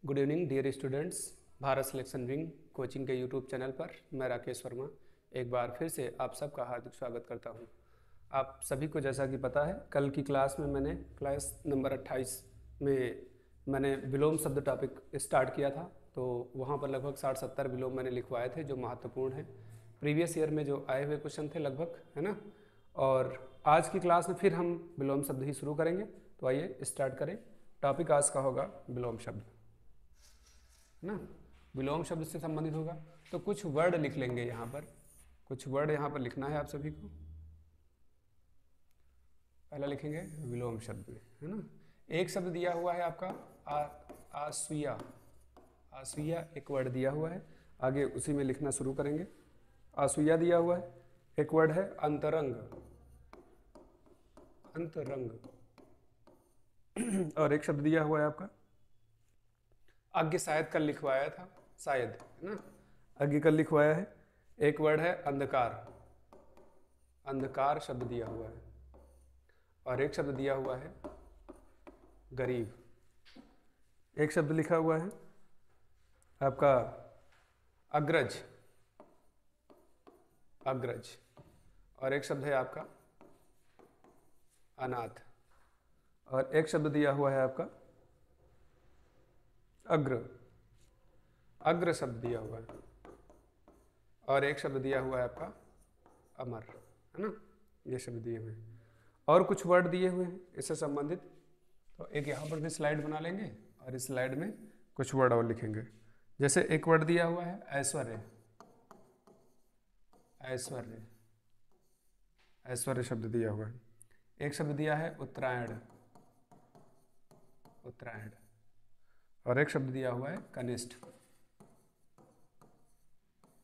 Good evening dear students. Bharat selection wing coaching के YouTube channel पर मैं राकेश वर्मा एक बार फिर से आप सबका हार्दिक स्वागत करता हूं। आप सभी को जैसा कि पता है, कल की क्लास में मैंने क्लास नंबर 28 में मैंने विलोम शब्द टॉपिक स्टार्ट किया था। तो वहां पर लगभग 60-70 विलोम मैंने लिखवाए थे जो महत्वपूर्ण हैं, प्रीवियस ईयर में जो आए हुए क्वेश्चन थे लगभग, है ना। और आज की क्लास में फिर हम विलोम शब्द ही शुरू करेंगे। तो आइए स्टार्ट करें। टॉपिक आज का होगा विलोम शब्द, ना। विलोम शब्द से संबंधित होगा तो कुछ वर्ड लिख लेंगे यहाँ पर। कुछ वर्ड यहाँ पर लिखना है आप सभी को। पहला लिखेंगे विलोम शब्द में, है ना। एक शब्द दिया हुआ है आपका आसुया। आसुया एक वर्ड दिया हुआ है, आगे उसी में लिखना शुरू करेंगे। आसुया दिया हुआ है। एक वर्ड है अंतरंग। अंतरंग। और एक शब्द दिया हुआ है आपका आगे, शायद कल लिखवाया था, शायद, है ना। आगे कल लिखवाया है। एक वर्ड है अंधकार। अंधकार शब्द दिया हुआ है। और एक शब्द दिया हुआ है गरीब। एक शब्द लिखा हुआ है आपका अग्रज। अग्रज। और एक शब्द है आपका अनाथ। और एक शब्द दिया हुआ है आपका अग्र। अग्र शब्द दिया हुआ है। और एक शब्द दिया हुआ है आपका अमर, है ना। ये शब्द दिए हुए हैं और कुछ वर्ड दिए हुए हैं इससे संबंधित। तो एक यहाँ पर भी स्लाइड बना लेंगे और इस स्लाइड में कुछ वर्ड और लिखेंगे। जैसे एक वर्ड दिया हुआ है ऐश्वर्य। ऐश्वर्य। ऐश्वर्य शब्द दिया हुआ है। एक शब्द दिया है उत्तरायण। उत्तरायण। और एक शब्द दिया हुआ है कनिष्ठ।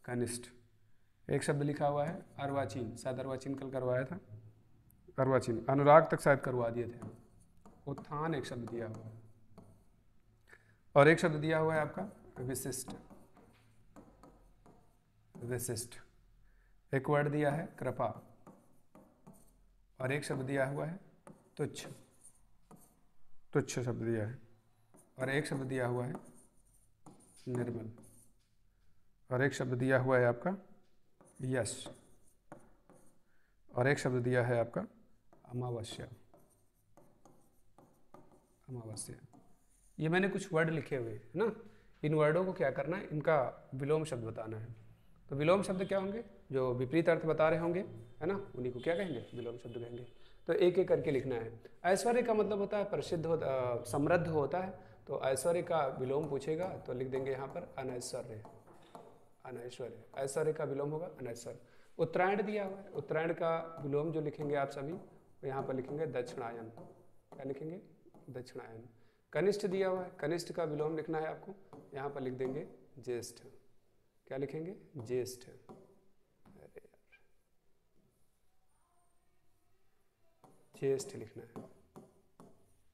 कनिष्ठ। एक शब्द लिखा हुआ है अर्वाचीन। शायद अर्वाचीन कल करवाया था। अर्वाचीन। अनुराग तक शायद करवा दिए थे। उत्थान एक शब्द दिया हुआ है। और एक शब्द दिया हुआ है आपका विशिष्ट। विशिष्ट। एक वर्ड दिया है कृपा। और एक शब्द दिया हुआ है तुच्छ। तुच्छ शब्द दिया है। और एक शब्द दिया हुआ है निर्मल। और एक शब्द दिया हुआ है आपका यश। और एक शब्द दिया है आपका अमावस्या। अमावस्या। ये मैंने कुछ वर्ड लिखे हुए हैं ना। इन वर्डों को क्या करना है, इनका विलोम शब्द बताना है। तो विलोम शब्द क्या होंगे, जो विपरीत अर्थ बता रहे होंगे, है ना, उन्हीं को क्या कहेंगे, विलोम शब्द कहेंगे। तो एक एक करके लिखना है। ऐश्वर्य का मतलब होता है प्रसिद्ध होता, समृद्ध होता है। तो ऐश्वर्य का विलोम पूछेगा तो लिख देंगे यहाँ पर अनैश्वर्य। अनैश्वर्य। ऐश्वर्य का विलोम होगा अनैश्वर्य। उत्तरायण दिया हुआ है। उत्तरायण का विलोम जो लिखेंगे आप सभी, तो यहाँ पर लिखेंगे दक्षिणायन। क्या लिखेंगे, दक्षिणायन। कनिष्ठ दिया हुआ है। कनिष्ठ का विलोम लिखना है आपको, यहाँ पर लिख देंगे ज्येष्ठ। क्या लिखेंगे, ज्येष्ठ। अरे यार, ज्येष्ठ लिखना है।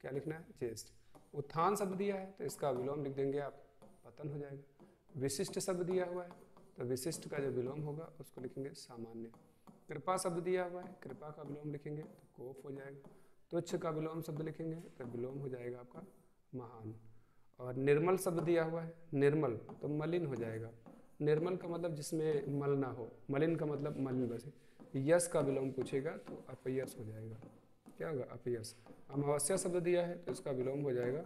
क्या लिखना है, ज्येष्ठ। उत्थान शब्द दिया है तो इसका विलोम लिख देंगे आप, पतन हो जाएगा। विशिष्ट शब्द दिया हुआ है तो विशिष्ट का जो विलोम होगा उसको लिखेंगे सामान्य। कृपा शब्द दिया हुआ है, कृपा का विलोम लिखेंगे तो कोप हो जाएगा। तुच्छ का विलोम शब्द लिखेंगे तो विलोम हो जाएगा आपका महान। और निर्मल शब्द दिया हुआ है, निर्मल तो मलिन हो जाएगा। निर्मल का मतलब जिसमें मल ना हो, मलिन का मतलब मलिन बसे। यश का विलोम पूछेगा तो अपयश हो जाएगा। क्या होगा, अपयश। अमावस्या शब्द दिया है तो इसका विलोम हो जाएगा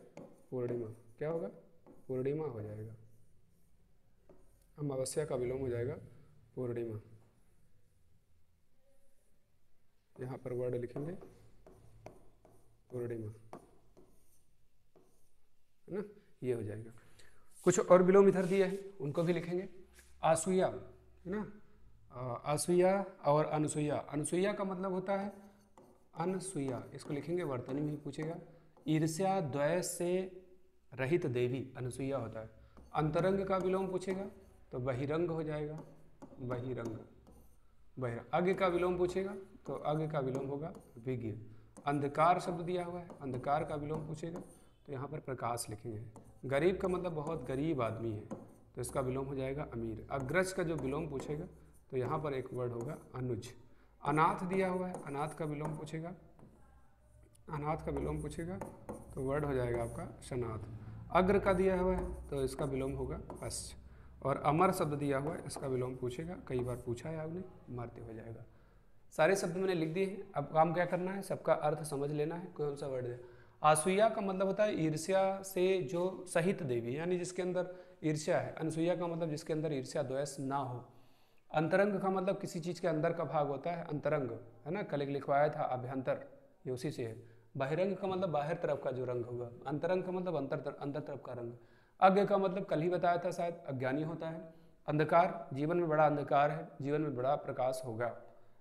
पूर्णिमा। क्या होगा, पूर्णिमा हो जाएगा। अमावस्या का विलोम हो जाएगा पूर्णिमा। यहाँ पर वर्ड लिखेंगे पूर्णिमा, है ना, ये हो जाएगा। कुछ और विलोम इधर दिए हैं उनको भी लिखेंगे। आसुया, है ना। आसुया और अनुसुईया। अनुसुईया का मतलब होता है अनसुईया, इसको लिखेंगे वर्तनी में ही पूछेगा। ईर्ष्या द्वेष से रहित देवी अनुसुईया होता है। अंतरंग का विलोम पूछेगा तो बहिरंग हो जाएगा, बहिरंग। बहिरंग। आगे का विलोम पूछेगा तो आगे का विलोम होगा विज्ञ। अंधकार शब्द दिया हुआ है, अंधकार का विलोम पूछेगा तो यहाँ पर प्रकाश लिखेंगे। गरीब का मतलब बहुत गरीब आदमी है तो इसका विलोम हो जाएगा अमीर। अग्रज का जो विलोम पूछेगा तो यहाँ पर एक वर्ड होगा अनुज। अनाथ दिया हुआ है, अनाथ का विलोम पूछेगा, अनाथ का विलोम पूछेगा तो वर्ड हो जाएगा आपका शनाथ। अग्र का दिया हुआ है तो इसका विलोम होगा पश्च, और अमर शब्द दिया हुआ है इसका विलोम पूछेगा, कई बार पूछा है आपने, मर्त्य हो जाएगा। सारे शब्द मैंने लिख दिए हैं, अब काम क्या करना है, सबका अर्थ समझ लेना है। कौन सा वर्ड है? आसूया का मतलब होता है ईर्ष्या से जो सहित देवी, यानी जिसके अंदर ईर्ष्या है। अनसूया का मतलब जिसके अंदर ईर्ष्या द्वेष ना हो। अंतरंग का मतलब किसी चीज़ के अंदर का भाग होता है, अंतरंग है ना, कल एक लिखवाया था अभ्यंतर, ये उसी से है। बहिरंग का मतलब बाहर तरफ का जो रंग होगा, अंतरंग का मतलब अंदर तरफ का रंग। अज्ञ का मतलब कल ही बताया था शायद, अज्ञानी होता है। अंधकार, जीवन में बड़ा अंधकार है, जीवन में बड़ा प्रकाश होगा,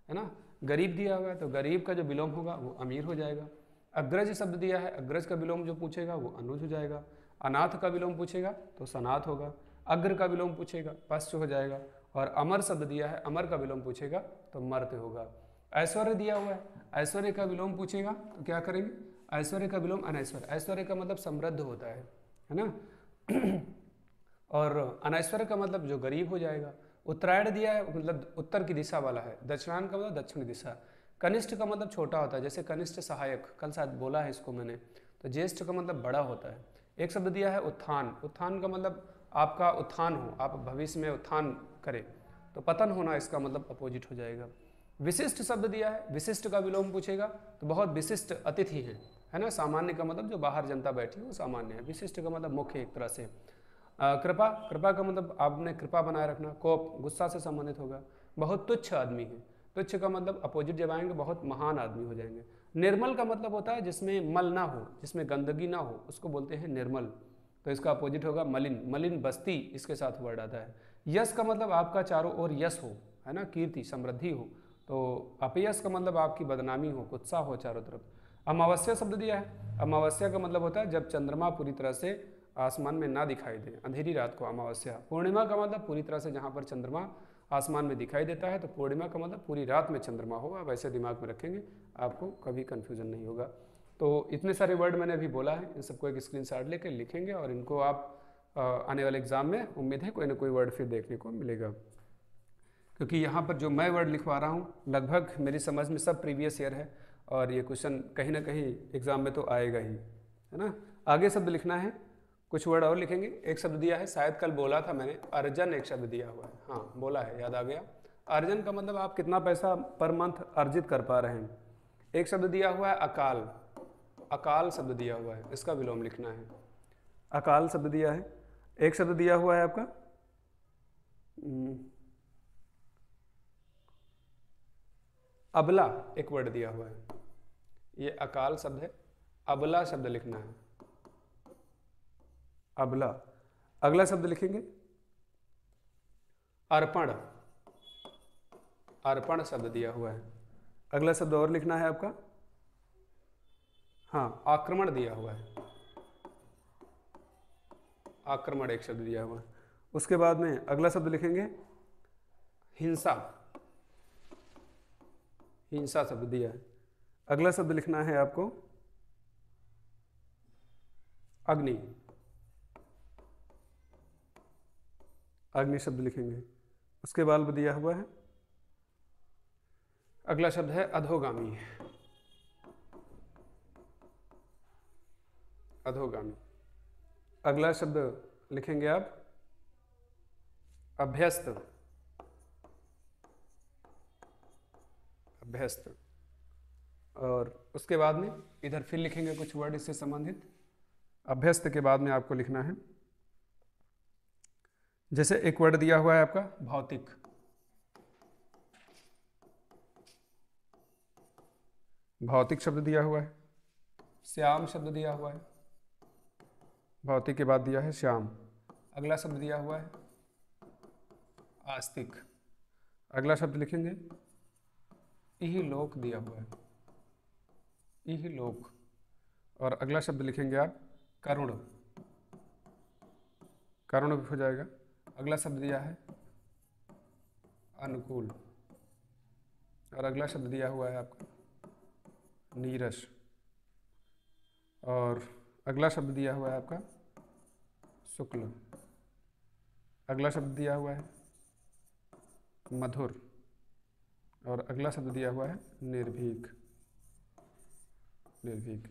है ना। गरीब दिया हुआ है तो गरीब का जो विलोम होगा वो अमीर हो जाएगा। अग्रज शब्द दिया है, अग्रज का विलोम जो पूछेगा वो अनुज हो जाएगा। अनाथ का विलोम पूछेगा तो सनाथ होगा। अग्र का विलोम पूछेगा पश्च हो जाएगा। और अमर शब्द दिया है, अमर का विलोम पूछेगा तो मर्त्य होगा। ऐश्वर्य दिया हुआ है, ऐश्वर्य का विलोम पूछेगा तो क्या करेंगे, ऐश्वर्य का विलोम अनैश्वर्य। ऐश्वर्य का मतलब समृद्ध होता है ना। और अनैश्वर्य का मतलब जो गरीब हो जाएगा। उत्तरायण दिया है मतलब उत्तर की दिशा वाला है। दक्षिणायन का मतलब दक्षिण दिशा। कनिष्ठ का मतलब छोटा होता है, जैसे कनिष्ठ सहायक, कल शायद बोला है इसको मैंने। तो ज्येष्ठ का मतलब बड़ा होता है। एक शब्द दिया है उत्थान। उत्थान का मतलब आपका उत्थान हो, आप भविष्य में उत्थान करें। तो पतन होना इसका मतलब अपोजिट हो जाएगा। विशिष्ट शब्द दिया है, विशिष्ट का विलोम पूछेगा तो बहुत विशिष्ट अतिथि हैं, है ना। सामान्य का मतलब जो बाहर जनता बैठी है वो सामान्य है। विशिष्ट का मतलब मुख्य एक तरह से। कृपा, कृपा का मतलब आपने कृपा बनाए रखना। कोप, गुस्सा से संबंधित होगा। बहुत तुच्छ आदमी है, तुच्छ का मतलब अपोजिट जब आएंगे बहुत महान आदमी हो जाएंगे। निर्मल का मतलब होता है जिसमें मल ना हो, जिसमें गंदगी ना हो, उसको बोलते हैं निर्मल। तो इसका अपोजिट होगा मलिन। मलिन बस्ती इसके साथ वर्ड आता है। यश का मतलब आपका चारों ओर यश हो, है ना, कीर्ति समृद्धि हो। तो अपयश का मतलब आपकी बदनामी हो, कुत्सा हो चारों तरफ। अमावस्या शब्द दिया है। अमावस्या का मतलब होता है जब चंद्रमा पूरी तरह से आसमान में ना दिखाई दे, अंधेरी रात को अमावस्या। पूर्णिमा का मतलब पूरी तरह से जहाँ पर चंद्रमा आसमान में दिखाई देता है। तो पूर्णिमा का मतलब पूरी रात में चंद्रमा होगा। वैसे दिमाग में रखेंगे, आपको कभी कन्फ्यूजन नहीं होगा। तो इतने सारे वर्ड मैंने अभी बोला है, इन सबको एक स्क्रीनशॉट लेकर लिखेंगे और इनको आप आने वाले एग्जाम में उम्मीद है कोई ना कोई वर्ड फिर देखने को मिलेगा। क्योंकि यहाँ पर जो मैं वर्ड लिखवा रहा हूँ लगभग मेरी समझ में सब प्रीवियस ईयर है, और ये क्वेश्चन कहीं ना कहीं एग्जाम में तो आएगा ही, है ना। आगे शब्द लिखना है, कुछ वर्ड और लिखेंगे। एक शब्द दिया है, शायद कल बोला था मैंने, अर्जन एक शब्द दिया हुआ है। हाँ बोला है, याद आ गया। अर्जन का मतलब आप कितना पैसा पर मंथ अर्जित कर पा रहे हैं। एक शब्द दिया हुआ है अकाल। अकाल शब्द दिया हुआ है, इसका विलोम लिखना है। अकाल शब्द दिया है। एक शब्द दिया हुआ है आपका अबला, एक वर्ड दिया हुआ है, ये अकाल शब्द है। अबला शब्द लिखना है, अबला। अगला शब्द लिखेंगे अर्पण। अर्पण शब्द दिया हुआ है। अगला शब्द और लिखना है आपका, हाँ आक्रमण दिया हुआ है। आक्रमण एक शब्द दिया हुआ है। उसके बाद में अगला शब्द लिखेंगे हिंसा। हिंसा शब्द दिया है। अगला शब्द लिखना है आपको अग्नि। अग्नि शब्द लिखेंगे। उसके बाद दिया हुआ है, अगला शब्द है अधोगामी। अधोगामी। अगला शब्द लिखेंगे आप अभ्यस्त। अभ्यस्त। और उसके बाद में इधर फिर लिखेंगे कुछ वर्ड इससे संबंधित। अभ्यस्त के बाद में आपको लिखना है, जैसे एक वर्ड दिया हुआ है आपका भौतिक। भौतिक शब्द दिया हुआ है। श्याम शब्द दिया हुआ है। भौतिक के बाद दिया है श्याम। अगला शब्द दिया हुआ है आस्तिक। अगला शब्द लिखेंगे इहलोक दिया हुआ है। इहलोक। और अगला शब्द लिखेंगे आप करुण। करुण हो जाएगा। अगला शब्द दिया है अनुकूल। और अगला शब्द दिया हुआ है आपका नीरस। और अगला शब्द दिया हुआ है आपका शुक्ल। अगला शब्द दिया हुआ है मधुर। और अगला शब्द दिया हुआ है निर्भीक। निर्भीक।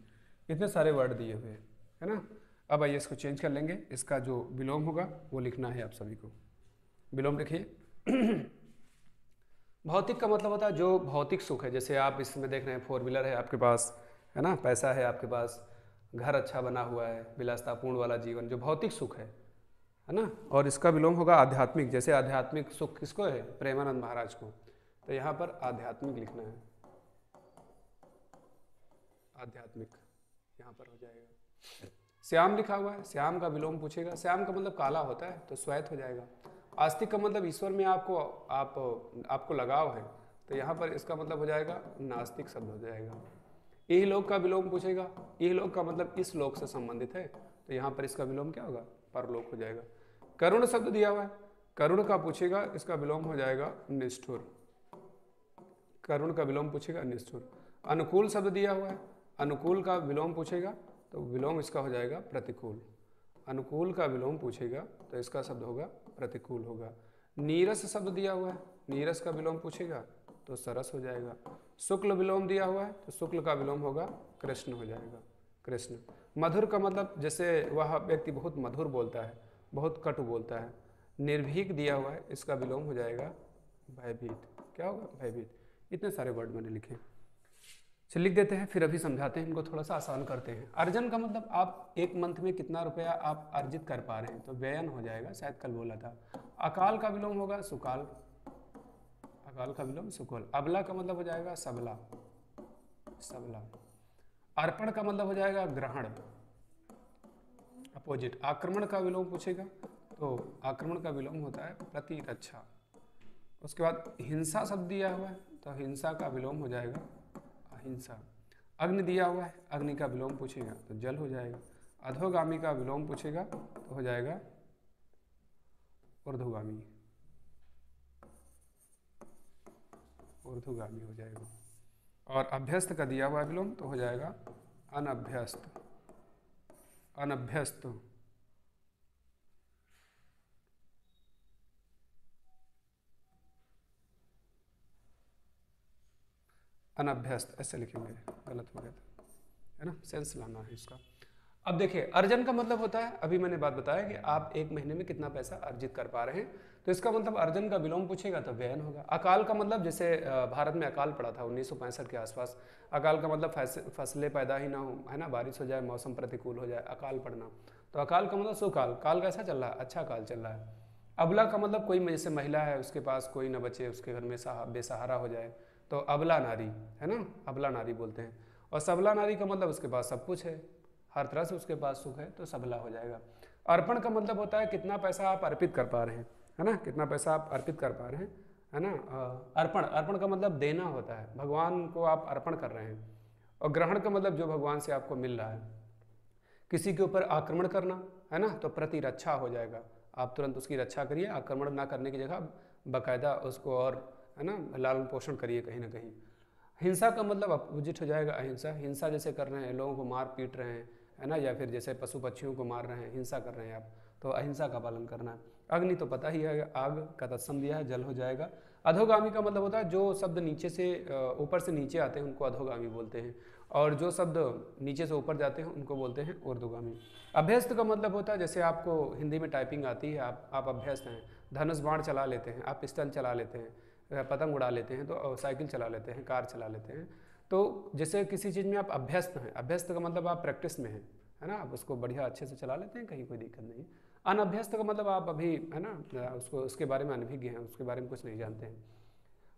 इतने सारे वर्ड दिए हुए हैं, है ना। अब आइए इसको चेंज कर लेंगे, इसका जो विलोम होगा वो लिखना है आप सभी को। विलोम लिखिए। भौतिक का मतलब होता है जो भौतिक सुख है, जैसे आप इसमें देख रहे हैं 4 व्हीलर है आपके पास, है ना, पैसा है आपके पास, घर अच्छा बना हुआ है, विलासतापूर्ण वाला जीवन, जो भौतिक सुख है ना। और इसका विलोम होगा आध्यात्मिक, जैसे आध्यात्मिक सुख किसको है, प्रेमानंद महाराज को, तो यहाँ पर आध्यात्मिक लिखना है, आध्यात्मिक यहाँ पर हो जाएगा। श्याम लिखा हुआ है, श्याम का विलोम पूछेगा, श्याम का मतलब काला होता है तो श्वेत हो जाएगा। आस्तिक का मतलब ईश्वर में आपको लगाव है, तो यहाँ पर इसका मतलब हो जाएगा नास्तिक शब्द हो जाएगा। यही लोक का विलोम पूछेगा, यही लोक का मतलब इस लोक से संबंधित है, तो यहाँ पर इसका विलोम क्या होगा, परलोक हो जाएगा। करुण शब्द दिया हुआ है, करुण का पूछेगा, इसका विलोम हो जाएगा निष्ठुर, करुण का विलोम पूछेगा निष्ठुर। अनुकूल शब्द दिया हुआ है, अनुकूल का विलोम पूछेगा तो विलोम इसका हो जाएगा प्रतिकूल, अनुकूल का विलोम पूछेगा तो इसका शब्द होगा प्रतिकूल होगा। नीरस शब्द दिया हुआ है, नीरस का विलोम पूछेगा तो सरस हो जाएगा। शुक्ल विलोम दिया हुआ है तो शुक्ल का विलोम होगा कृष्ण हो जाएगा, कृष्ण। मधुर का मतलब जैसे वह व्यक्ति बहुत मधुर बोलता है, बहुत कटु बोलता है। निर्भीक दिया हुआ है, इसका विलोम हो जाएगा भयभीत, क्या होगा, भयभीत। इतने सारे वर्ड मैंने लिखे, चलिए लिख देते हैं, फिर अभी समझाते हैं, इनको थोड़ा सा आसान करते हैं। अर्जन का मतलब आप एक मंथ में कितना रुपया आप अर्जित कर पा रहे हैं, तो व्ययन हो जाएगा, शायद कल बोला था। अकाल का विलोम होगा सुकाल, अकाल का विलोम सुकाल। अबला का मतलब हो जाएगा सबला, सबला। अर्पण का मतलब हो जाएगा ग्रहण, अपोजिट। आक्रमण का विलोम पूछेगा तो आक्रमण का विलोम होता है प्रतिरक्षा। उसके बाद हिंसा शब्द दिया हुआ है तो हिंसा का विलोम हो जाएगा अहिंसा। अग्नि दिया हुआ है, अग्नि का विलोम पूछेगा तो जल हो जाएगा। अधोगामी का विलोम पूछेगा तो हो जाएगा ऊर्ध्वगामी, ऊर्ध्वगामी हो जाएगा। और अभ्यस्त का दिया हुआ विलोम तो हो जाएगा अनभ्यस्त, अनभ्यस्त। अनभ्यस्त ऐसे लिखेंगे, गलत हो गया था, है ना, सेंस लाना है इसका। अब देखिए अर्जन का मतलब होता है, अभी मैंने बात बताया कि आप एक महीने में कितना पैसा अर्जित कर पा रहे हैं, तो इसका मतलब अर्जन का विलोम पूछेगा तो व्ययन होगा। अकाल का मतलब जैसे भारत में अकाल पड़ा था 1965 के आसपास, अकाल का मतलब फसलें पैदा ही ना हो, है ना, बारिश हो जाए, मौसम प्रतिकूल हो जाए, अकाल पड़ना, तो अकाल का मतलब सुकाल। काल कैसा चल रहा है, अच्छा काल चल रहा है। अबला का मतलब कोई जैसे महिला है उसके पास कोई न बचे, उसके घर में बेसहारा हो जाए, तो अबला नारी, है ना, अबला नारी बोलते हैं। और सबला नारी का मतलब उसके पास सब कुछ है, हर तरह से उसके पास सुख है, तो सबला हो जाएगा। अर्पण का मतलब होता है कितना पैसा आप अर्पित कर पा रहे हैं, है ना, कितना पैसा आप अर्पित कर पा रहे हैं, है ना। अर्पण, अर्पण का मतलब देना होता है, भगवान को आप अर्पण कर रहे हैं। और ग्रहण का मतलब जो भगवान से आपको मिल रहा है। किसी के ऊपर आक्रमण करना, है ना, तो प्रतिरक्षा हो जाएगा, आप तुरंत उसकी रक्षा करिए, आक्रमण ना करने की जगह बाकायदा उसको और, है ना, लालन पोषण करिए कहीं ना कहीं। हिंसा का मतलब अपोजिट हो जाएगा अहिंसा, हिंसा जैसे कर रहे हैं, लोगों को मार पीट रहे हैं, है ना, या फिर जैसे पशु पक्षियों को मार रहे हैं, हिंसा कर रहे हैं आप, तो अहिंसा का पालन करना है। अग्नि तो पता ही है, आग का तत्सम दिया है, जल हो जाएगा। अधोगामी का मतलब होता है जो शब्द नीचे से ऊपर से नीचे आते हैं उनको अधोगामी बोलते हैं, और जो शब्द नीचे से ऊपर जाते हैं उनको बोलते हैं ऊर्ध्वगामी। अभ्यस्त का मतलब होता है जैसे आपको हिंदी में टाइपिंग आती है, आप अभ्यस्त हैं, धनुष बाण चला लेते हैं, आप पिस्टल चला लेते हैं, पतंग उड़ा लेते हैं, तो साइकिल चला लेते हैं, कार चला लेते हैं, तो जैसे किसी चीज़ में आप अभ्यस्त हैं, अभ्यस्त का मतलब आप प्रैक्टिस में हैं, है ना, आप उसको बढ़िया अच्छे से चला लेते हैं, कहीं कोई दिक्कत नहीं। अनभ्यस्त का मतलब आप अभी, है ना, उसको उसके बारे में अनभिज्ञ हैं, उसके बारे में कुछ नहीं जानते हैं।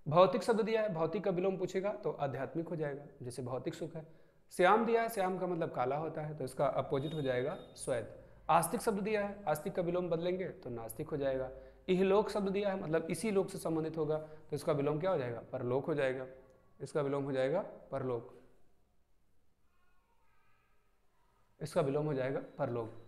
भौतिक शब्द दिया है, भौतिक का विलोम पूछेगा तो आध्यात्मिक हो जाएगा, जैसे भौतिक सुख है। श्याम दिया है, श्याम का मतलब काला होता है, तो इसका अपोजिट हो जाएगा श्वेत। आस्तिक शब्द दिया है, आस्तिक का विलोम बदलेंगे तो नास्तिक हो जाएगा। इहलोक शब्द दिया है, मतलब इसी लोक से संबंधित होगा, तो इसका विलोम क्या हो जाएगा, परलोक हो जाएगा, इसका विलोम हो जाएगा परलोक, इसका विलोम हो जाएगा परलोक।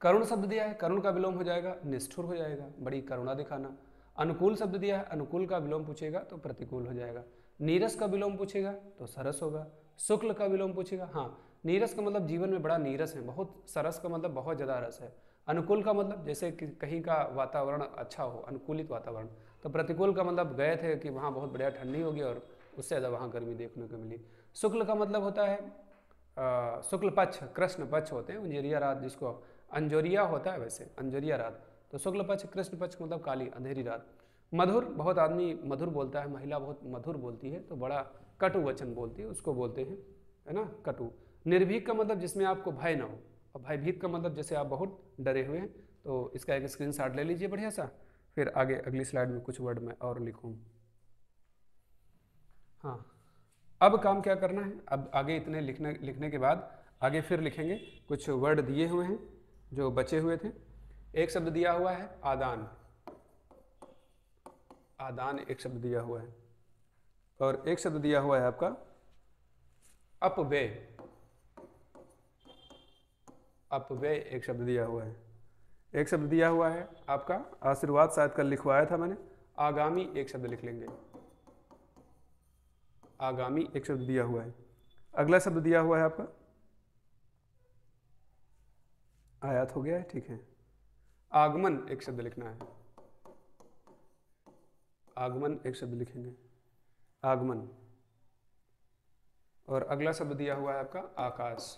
करुण शब्द दिया है, करुण का विलोम हो जाएगा निष्ठुर हो जाएगा, बड़ी करुणा दिखाना। अनुकूल शब्द दिया है, अनुकूल का विलोम पूछेगा तो प्रतिकूल हो जाएगा। नीरस का विलोम पूछेगा तो सरस होगा। शुक्ल का विलोम पूछेगा, हाँ, नीरस का मतलब जीवन में बड़ा नीरस है, बहुत सरस का मतलब बहुत ज़्यादा रस है। अनुकूल का मतलब जैसे कि कहीं का वातावरण अच्छा हो, अनुकूलित वातावरण। तो प्रतिकूल का मतलब गए थे कि वहाँ बहुत बढ़िया ठंडी होगी और उससे ज़्यादा वहाँ गर्मी देखने को मिली। शुक्ल का मतलब होता है शुक्ल पक्ष कृष्ण पक्ष होते हैं, उंजरिया रात जिसको अंजोरिया होता है, वैसे अंजोरिया रात। तो शुक्ल पक्ष कृष्ण पक्ष मतलब काली अंधेरी रात। मधुर, बहुत आदमी मधुर बोलता है, महिला बहुत मधुर बोलती है, तो बड़ा कटु वचन बोलती है, उसको बोलते हैं, है ना, कटु। निर्भीक का मतलब जिसमें आपको भय ना हो, और भयभीत का मतलब जैसे आप बहुत डरे हुए हैं। तो इसका एक स्क्रीनशॉट ले लीजिए बढ़िया सा, फिर आगे अगली स्लाइड में कुछ वर्ड में और लिखूँ। हाँ, अब काम क्या करना है, अब आगे इतने लिखने के बाद आगे फिर लिखेंगे, कुछ वर्ड दिए हुए हैं जो बचे हुए थे। एक शब्द दिया हुआ है आदान, आदान एक शब्द दिया हुआ है, और एक शब्द दिया हुआ है आपका अपव्यय, अपव्यय एक शब्द दिया हुआ है। एक शब्द दिया हुआ है आपका आशीर्वाद, शायद कल लिखवाया था मैंने, आगामी एक शब्द लिख लेंगे, आगामी एक शब्द दिया हुआ है। अगला शब्द दिया हुआ है आपका आयात, हो गया है, ठीक है। आगमन एक शब्द लिखना है, आगमन एक शब्द लिखेंगे, आगमन। और अगला शब्द दिया हुआ है आपका आकाश,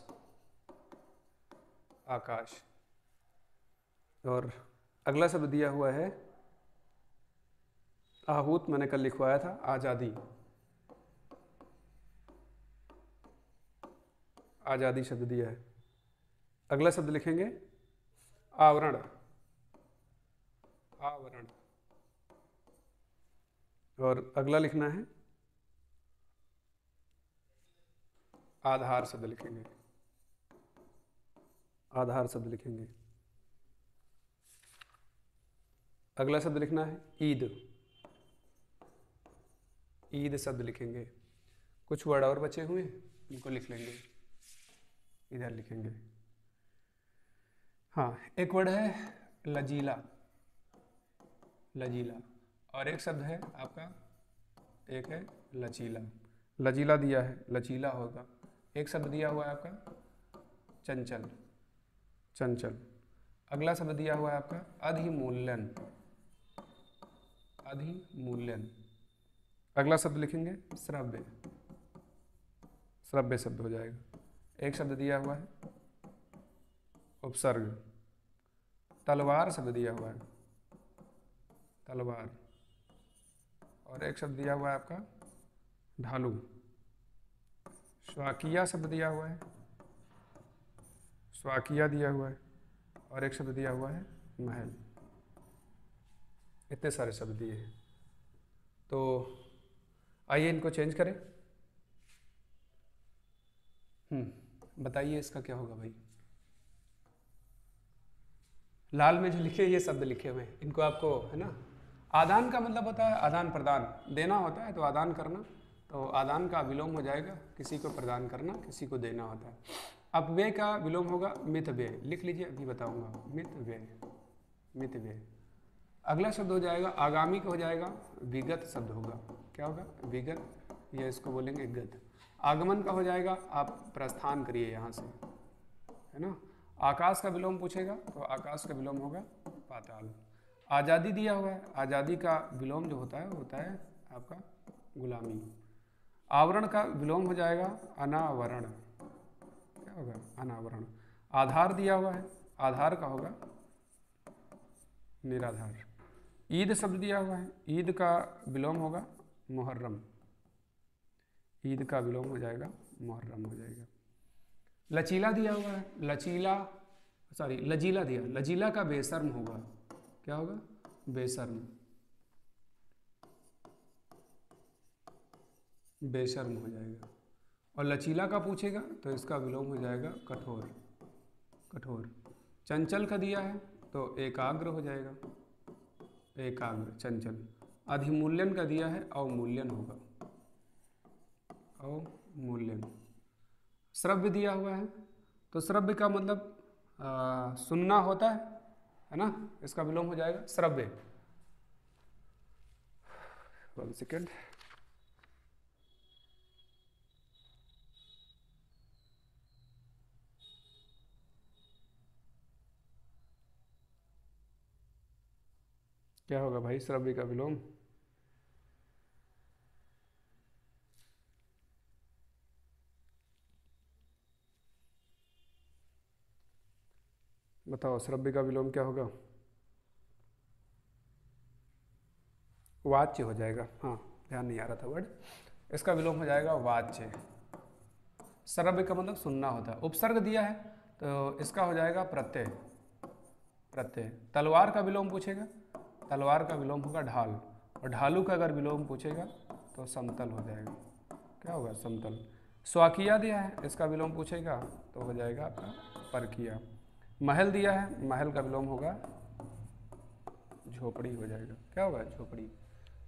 आकाश। और अगला शब्द दिया हुआ है आहूत, मैंने कल लिखवाया था, आज़ादी, आज़ादी शब्द दिया है। अगला शब्द लिखेंगे आवरण, आवरण। और अगला लिखना है आधार शब्द लिखेंगे, आधार शब्द लिखेंगे। अगला शब्द लिखना है ईद, ईद शब्द लिखेंगे। कुछ वर्ड और बचे हुए हैं, उनको लिख लेंगे, इधर लिखेंगे। हाँ, एक वर्ड है लजीला, लजीला। और एक शब्द है आपका, एक है लचीला, लजीला दिया है, लचीला होगा। एक शब्द दिया हुआ है आपका चंचल, चंचल। अगला शब्द दिया हुआ है आपका अधिमूल्यन, अधिमूल्यन। अगला शब्द लिखेंगे श्रव्य, श्रव्य शब्द हो जाएगा। एक शब्द दिया हुआ है उपसर्ग, तलवार शब्द दिया हुआ है, तलवार। और एक शब्द दिया हुआ है आपका ढालू, स्वाकिया शब्द दिया हुआ है, स्वाकिया दिया हुआ है। और एक शब्द दिया हुआ है महल। इतने सारे शब्द दिए हैं, तो आइए इनको चेंज करें। बताइए इसका क्या होगा भाई। लाल में जो लिखे ये शब्द लिखे हुए हैं, इनको आपको, है ना, आदान का मतलब होता है आदान प्रदान, देना होता है तो आदान करना, तो आदान का विलोम हो जाएगा किसी को प्रदान करना, किसी को देना होता है। अपव्यय का विलोम होगा मित व्यय, लिख लीजिए, अभी बताऊंगा, मित व्यय, मित व्यय। अगला शब्द हो जाएगा आगामी का, हो जाएगा विगत शब्द होगा, क्या होगा विगत, या इसको बोलेंगे गत। आगमन का हो जाएगा आप प्रस्थान करिए यहाँ से, है ना। आकाश का विलोम पूछेगा तो आकाश का विलोम होगा पाताल। आज़ादी दिया हुआ है, आज़ादी का विलोम जो होता है वो होता है आपका गुलामी। आवरण का विलोम हो जाएगा अनावरण, क्या होगा अनावरण। आधार दिया हुआ है, आधार का होगा निराधार। ईद शब्द दिया हुआ है, ईद का विलोम होगा मुहर्रम, ईद का विलोम हो जाएगा मुहर्रम हो जाएगा। लचीला दिया हुआ है, लचीला, सॉरी लजीला दिया, लजीला का बेशर्म होगा, क्या होगा बेशर्म, बेशर्म हो जाएगा। और लचीला का पूछेगा तो इसका विलोम हो जाएगा कठोर, कठोर। चंचल का दिया है तो एकाग्र हो जाएगा, एकाग्र चंचल। अधिमूल्यन का दिया है अवमूल्यन होगा, अवमूल्यन। श्रव्य दिया हुआ है तो श्रव्य का मतलब सुनना होता है ना, इसका विलोम हो जाएगा श्रव्य। 1 सेकेंड, क्या होगा भाई श्रव्य का विलोम, बताओ श्रव्य का विलोम क्या होगा? वाच्य हो जाएगा। हाँ, ध्यान नहीं आ रहा था वर्ड। इसका विलोम हो जाएगा वाच्य। श्रव्य का मतलब सुनना होता है। उपसर्ग दिया है तो इसका हो जाएगा प्रत्यय। प्रत्यय। तलवार का विलोम पूछेगा, तलवार का विलोम होगा ढाल। और ढालू का अगर विलोम पूछेगा तो समतल हो जाएगा। क्या होगा? समतल। स्वाकिया दिया है, इसका विलोम पूछेगा तो हो जाएगा आपका परकिया। महल दिया है, महल का विलोम होगा झोपड़ी हो जाएगा। क्या होगा? झोपड़ी।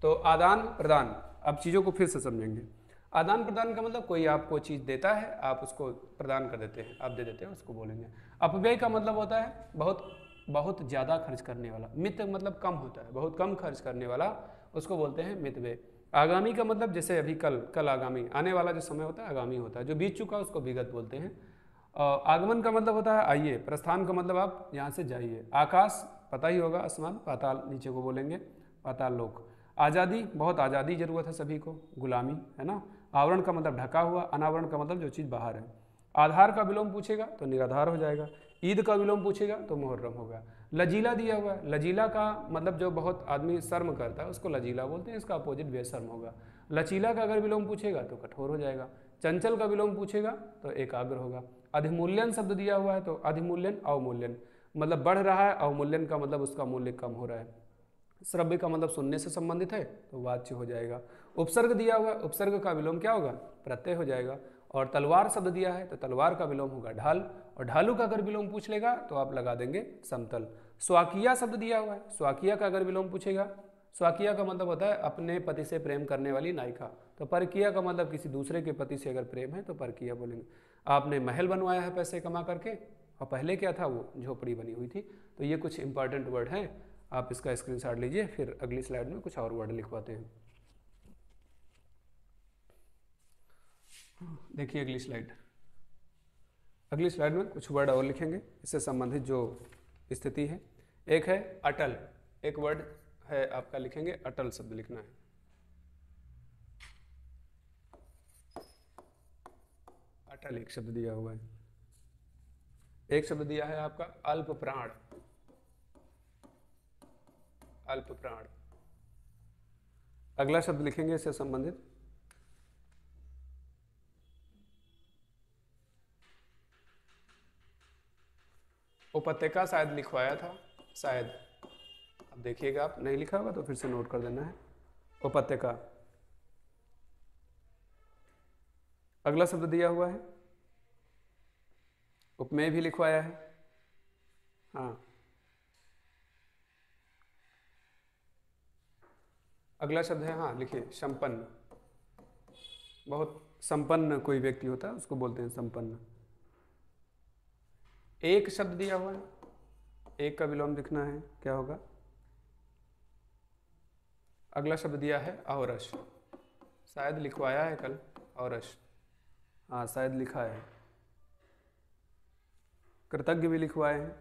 तो आदान प्रदान, अब चीज़ों को फिर से समझेंगे। आदान प्रदान का मतलब कोई आपको चीज़ देता है, आप उसको प्रदान कर देते हैं, आप दे देते हैं, उसको बोलेंगे। अपव्यय का मतलब होता है बहुत बहुत ज़्यादा खर्च करने वाला। मित मतलब कम होता है, बहुत कम खर्च करने वाला, उसको बोलते हैं मितव्यय। आगामी का मतलब जैसे अभी कल, कल आगामी, आने वाला जो समय होता है आगामी होता है। जो बीत चुका है उसको विगत बोलते हैं। आगमन का मतलब होता है आइए। प्रस्थान का मतलब आप यहाँ से जाइए। आकाश पता ही होगा, आसमान। पाताल नीचे को बोलेंगे पाताल लोक। आज़ादी, बहुत आज़ादी जरूरत है सभी को। गुलामी, है ना। आवरण का मतलब ढका हुआ। अनावरण का मतलब जो चीज़ बाहर है। आधार का विलोम पूछेगा तो निराधार हो जाएगा। ईद का विलोम पूछेगा तो मुहर्रम होगा। लजीला दिया हुआ है, लजीला का मतलब जो बहुत आदमी शर्म करता है उसको लजीला बोलते हैं, इसका अपोजिट बेशर्म होगा। लचीला का अगर विलोम पूछेगा तो कठोर हो जाएगा। चंचल का विलोम पूछेगा तो एकाग्र होगा। अधिमूल्यन शब्द दिया हुआ है तो अधिमूल्यन अवमूल्यन, मतलब बढ़ रहा है। अवमूल्यन का मतलब उसका मूल्य कम हो रहा है। श्रव्य का मतलब सुनने से संबंधित है तो वाच्य हो जाएगा। उपसर्ग दिया हुआ है, उपसर्ग का विलोम क्या होगा? प्रत्यय हो जाएगा। और तलवार शब्द दिया है तो तलवार का विलोम होगा ढाल। और ढालू का अगर विलोम पूछ लेगा तो आप लगा देंगे समतल। स्वाकिया शब्द दिया हुआ है, स्वाकिया का अगर विलोम पूछेगा, स्वाकिया का मतलब होता है अपने पति से प्रेम करने वाली नायिका। तो परकिया का मतलब किसी दूसरे के पति से अगर प्रेम है तो परकिया बोलेंगे। आपने महल बनवाया है पैसे कमा करके, और पहले क्या था? वो झोपड़ी बनी हुई थी। तो ये कुछ इंपॉर्टेंट वर्ड हैं, आप इसका स्क्रीनशॉट लीजिए। फिर अगली स्लाइड में कुछ और वर्ड लिखवाते हैं। देखिए अगली स्लाइड। अगली स्लाइड में कुछ वर्ड और लिखेंगे इससे संबंधित जो स्थिति है। एक है अटल, एक वर्ड है आपका, लिखेंगे अटल शब्द लिखना है। अटल एक शब्द दिया हुआ है। एक शब्द दिया है आपका अल्प प्राण, अल्प प्राण। अगला शब्द लिखेंगे इससे संबंधित उपत्यका, शायद लिखवाया था, शायद। अब देखिएगा, आप नहीं लिखा होगा तो फिर से नोट कर देना है। उपत्यका। अगला शब्द दिया हुआ है उपमेय भी लिखवाया है। हाँ, अगला शब्द है, हाँ लिखिए, संपन्न। बहुत संपन्न कोई व्यक्ति होता है उसको बोलते हैं संपन्न। एक शब्द दिया हुआ है, एक का विलोम लिखना है, क्या होगा? अगला शब्द दिया है औरस, शायद लिखवाया है कल, औरस। हाँ शायद लिखा है। कृतज्ञ भी लिखवाए हैं।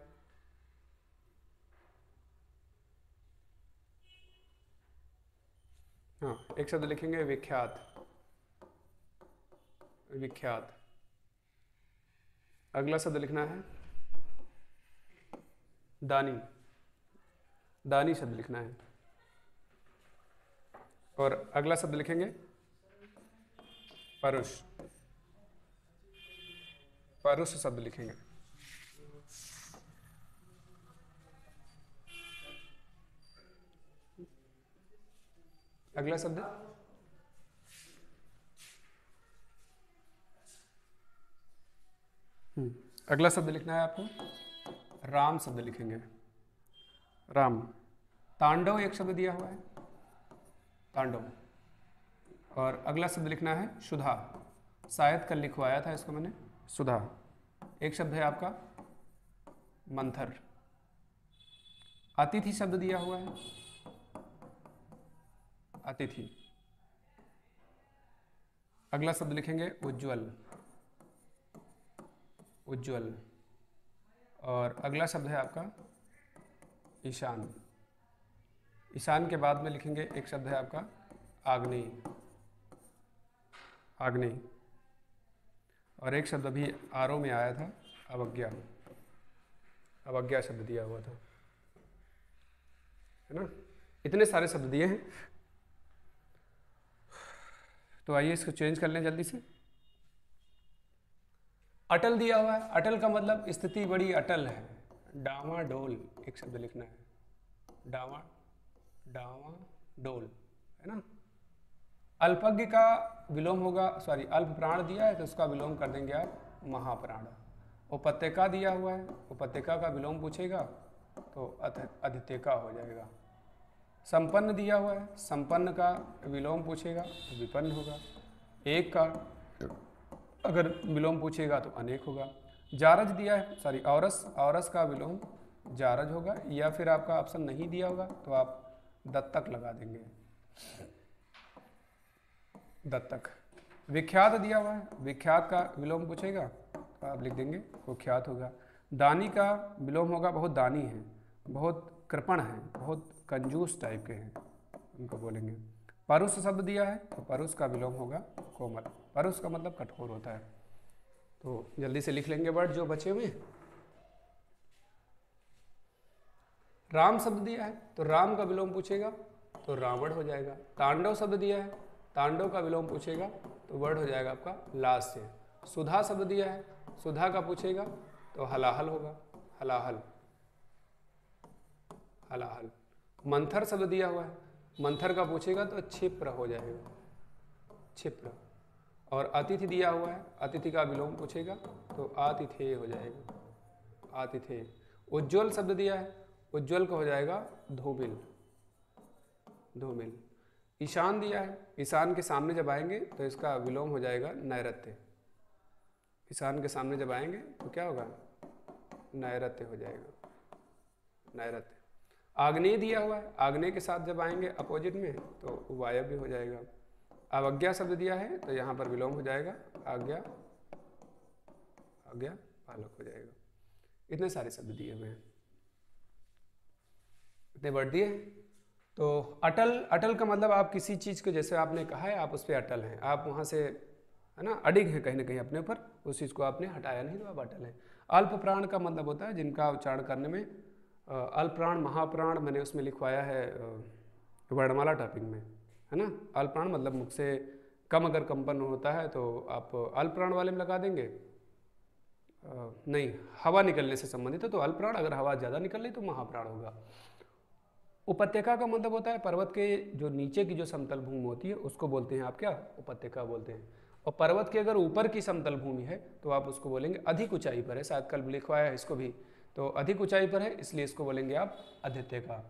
हाँ, एक शब्द लिखेंगे विख्यात, विख्यात। अगला शब्द लिखना है दानी, दानी शब्द लिखना है। और अगला शब्द लिखेंगे परुष, परुष शब्द लिखेंगे। अगला शब्द अगला शब्द लिखना है आपको राम शब्द लिखेंगे, राम। तांडव एक शब्द दिया हुआ है, तांडव। और अगला शब्द लिखना है सुधा, शायद कल लिखवाया था इसको मैंने, सुधा। एक शब्द है आपका मंथर। अतिथि शब्द दिया हुआ है, अतिथि। अगला शब्द लिखेंगे उज्ज्वल, उज्ज्वल। और अगला शब्द है आपका ईशान। ईशान के बाद में लिखेंगे एक शब्द है आपका आग्नेय, आग्नेय। और एक शब्द अभी आरो में आया था अवज्ञा, अवज्ञा शब्द दिया हुआ था, है ना। इतने सारे शब्द दिए हैं, तो आइए इसको चेंज कर लें जल्दी से। अटल दिया हुआ है, अटल का मतलब स्थिति बड़ी अटल है, डावाडोल एक शब्द लिखना है, डावाडोल, है ना। अल्पज्ञ का विलोम होगा, सॉरी अल्प प्राण दिया है तो उसका विलोम कर देंगे आप महाप्राण। उपत्यका दिया हुआ है, उपत्यका का विलोम पूछेगा तो अधित्यका हो जाएगा। संपन्न दिया हुआ है, संपन्न का विलोम पूछेगा तो विपन्न होगा। एक का अगर विलोम पूछेगा तो अनेक होगा। जारज दिया है, सॉरी औरस, औरस का विलोम जारज होगा, या फिर आपका ऑप्शन नहीं दिया होगा तो आप दत्तक लगा देंगे, दत्तक। विख्यात दिया हुआ है, विख्यात का विलोम पूछेगा तो आप लिख देंगे कुख्यात होगा। दानी का विलोम होगा बहुत दानी है, बहुत कृपण है, बहुत कंजूस टाइप के हैं, उनको बोलेंगे। परुष शब्द दिया है तो परुष का विलोम होगा कोमल, परुष का मतलब कठोर होता है। तो जल्दी से लिख लेंगे वर्ड जो बचे हुए। राम शब्द दिया है तो राम का विलोम पूछेगा तो रावण हो जाएगा। तांडव शब्द दिया है, तांडव का विलोम पूछेगा तो वर्ड हो जाएगा आपका लास्य। सुधा शब्द दिया है, सुधा का पूछेगा तो हलाहल होगा, हलाहल, हलाहल। मंथर शब्द दिया हुआ है, मंथर का पूछेगा तो क्षिप्र हो जाएगा, क्षिप्र। और अतिथि दिया हुआ है, अतिथि का विलोम पूछेगा तो आतिथेय हो जाएगा, आतिथेय। उज्ज्वल शब्द दिया है, उज्ज्वल का हो जाएगा धूमिल, धूमिल। ईशान दिया है, ईशान के सामने जब आएंगे तो इसका विलोम हो जाएगा नैऋत्य, ईशान के सामने जब आएंगे तो क्या होगा, नैऋत्य हो जाएगा, नैऋत्य। आग्नेय दिया हुआ है, आग्नेय के साथ जब आएंगे अपोजिट में तो वायव्य हो जाएगा। अवज्ञा शब्द दिया है तो यहाँ पर विलोम हो जाएगा आज्ञा, आज्ञा पालक हो जाएगा। इतने सारे शब्द दिए हुए हैं, इतने वर्ड दिए हैं। तो अटल, अटल का मतलब आप किसी चीज़ को, जैसे आपने कहा है आप उस पर अटल हैं, आप वहाँ से, है ना, अडिग हैं कहीं ना कहीं अपने ऊपर, उस चीज़ को आपने हटाया नहीं तो आप अटल हैं। अल्प प्राण का मतलब होता है जिनका उच्चारण करने में अल्प प्राण, महाप्राण मैंने उसमें लिखवाया है वर्णमाला टॉपिक में, है ना। अल्प प्राण मतलब मुख से कम अगर कंपन होता है तो आप अल्प प्राण वाले में लगा देंगे, नहीं हवा निकलने से संबंधित है तो अल्प प्राण, अगर हवा ज़्यादा निकल रही तो महाप्राण होगा। उपत्यका का मतलब होता है पर्वत के जो नीचे की जो समतल भूमि होती है उसको बोलते हैं आप क्या, उपत्यका बोलते हैं। और पर्वत के अगर ऊपर की समतल भूमि है तो आप उसको बोलेंगे, अधिक ऊंचाई पर है, शायद कल लिखवाया है इसको भी, तो अधिक ऊंचाई पर है इसलिए इसको बोलेंगे आप अधित्यका।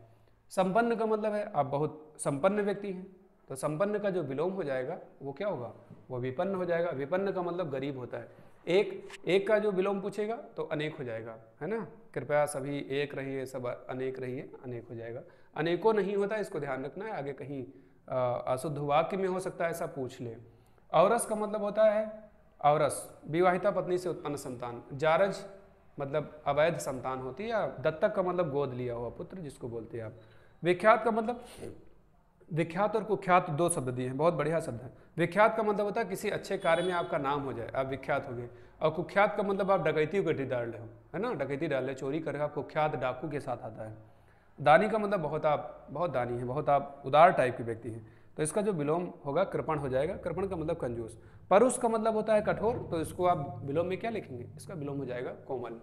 संपन्न का मतलब है आप बहुत संपन्न व्यक्ति हैं, तो संपन्न का जो विलोम हो जाएगा वो क्या होगा, वो विपन्न हो जाएगा। विपन्न का मतलब गरीब होता है। एक का जो विलोम पूछेगा तो अनेक हो जाएगा, है ना। कृपया सभी एक रहिए, सब अनेक रहिए, अनेक हो जाएगा। अनेकों नहीं होता, इसको ध्यान रखना है, आगे कहीं अशुद्ध वाक्य में हो सकता है ऐसा पूछ ले। औरस का मतलब होता है, औरस विवाहिता पत्नी से उत्पन्न संतान। जारज मतलब अवैध संतान होती है, या दत्तक का मतलब गोद लिया हुआ पुत्र जिसको बोलते हैं आप। विख्यात का मतलब, विख्यात और कुख्यात दो शब्द दिए हैं, बहुत बढ़िया शब्द है। विख्यात का मतलब होता है किसी अच्छे कार्य में आपका नाम हो जाए, आप विख्यात हो गए। और कुख्यात का मतलब आप डकैती उकैती डाल रहे हो, है ना, डकैती डाल रहे, चोरी कर रहे हो, कुख्यात डाकू के साथ आता है। दानी का मतलब बहुत आप बहुत दानी हैं, बहुत आप उदार टाइप के व्यक्ति हैं, तो इसका जो विलोम होगा कृपण हो जाएगा। कृपण का मतलब कंजूस। परुष का मतलब होता है कठोर, तो इसको आप विलोम में क्या लिखेंगे, इसका विलोम हो जाएगा कोमल।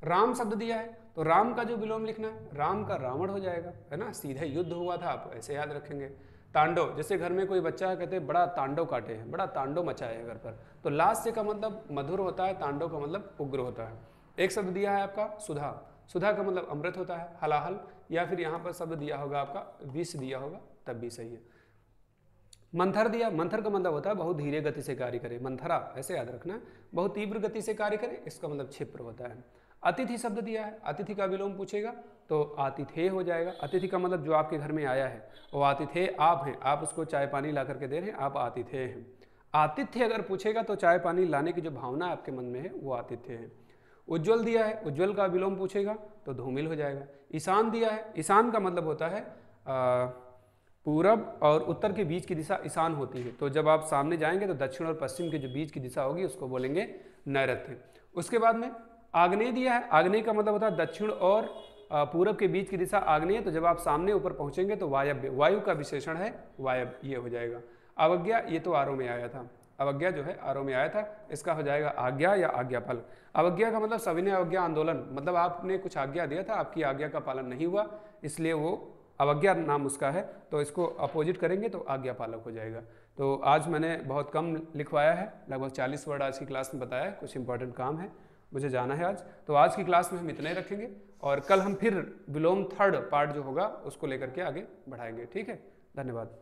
राम शब्द दिया है तो राम का जो विलोम लिखना है, राम का रावण हो जाएगा, है ना, सीधे युद्ध हुआ था, आप ऐसे याद रखेंगे। तांडव, जैसे घर में कोई बच्चा है, कहते हैं बड़ा तांडव काटे हैं, बड़ा तांडव मचाए है घर पर, तो लास्य का मतलब मधुर होता है, तांडव का मतलब उग्र होता है। एक शब्द दिया है आपका सुधा, सुधा का मतलब अमृत होता है, हलाहल, या फिर यहाँ पर शब्द दिया होगा आपका विष दिया होगा तब भी सही है। मंथर दिया, मंथर का मतलब होता है बहुत धीरे गति से कार्य करे, मंथरा ऐसे याद रखना, बहुत तीव्र गति से कार्य करे, इसका मतलब क्षिप्र होता है। अतिथि शब्द दिया है, अतिथि का विलोम पूछेगा तो आतिथेय हो जाएगा। अतिथि का मतलब जो आपके घर में आया है, वो आतिथेय आप हैं, आप उसको चाय पानी ला करके दे रहे हैं, आप आतिथेय हैं। आतिथ्य अगर पूछेगा तो चाय पानी लाने की जो भावना आपके मन में है वो आतिथ्य है। उज्ज्वल दिया है, उज्ज्वल का विलोम पूछेगा तो धूमिल हो जाएगा। ईशान दिया है, ईशान का मतलब होता है पूरब और उत्तर के बीच की दिशा ईशान होती है, तो जब आप सामने जाएंगे तो दक्षिण और पश्चिम के जो बीच की दिशा होगी उसको बोलेंगे नैऋत्य। उसके बाद में आग्नेय दिया है, आग्नेय का मतलब होता है दक्षिण और पूरब के बीच की दिशा आग्नेय। तो जब आप सामने ऊपर पहुंचेंगे तो वायव्य, वायु का विशेषण है वायव्य, ये हो जाएगा। अवज्ञा ये तो आरो में आया था, अवज्ञा जो है आरो में आया था, इसका हो जाएगा आज्ञा या आज्ञाफल। अवज्ञा का मतलब सविनय अवज्ञा आंदोलन, मतलब आपने कुछ आज्ञा दिया था, आपकी आज्ञा का पालन नहीं हुआ, इसलिए वो अवज्ञा नाम उसका है। तो इसको अपोजिट करेंगे तो आज्ञा पालक हो जाएगा। तो आज मैंने बहुत कम लिखवाया है, लगभग 40 वर्ड आज की क्लास में बताया है। कुछ इंपॉर्टेंट काम है, मुझे जाना है आज। तो आज की क्लास में हम इतना ही रखेंगे और कल हम फिर विलोम थर्ड पार्ट जो होगा उसको लेकर के आगे बढ़ाएंगे। ठीक है, धन्यवाद।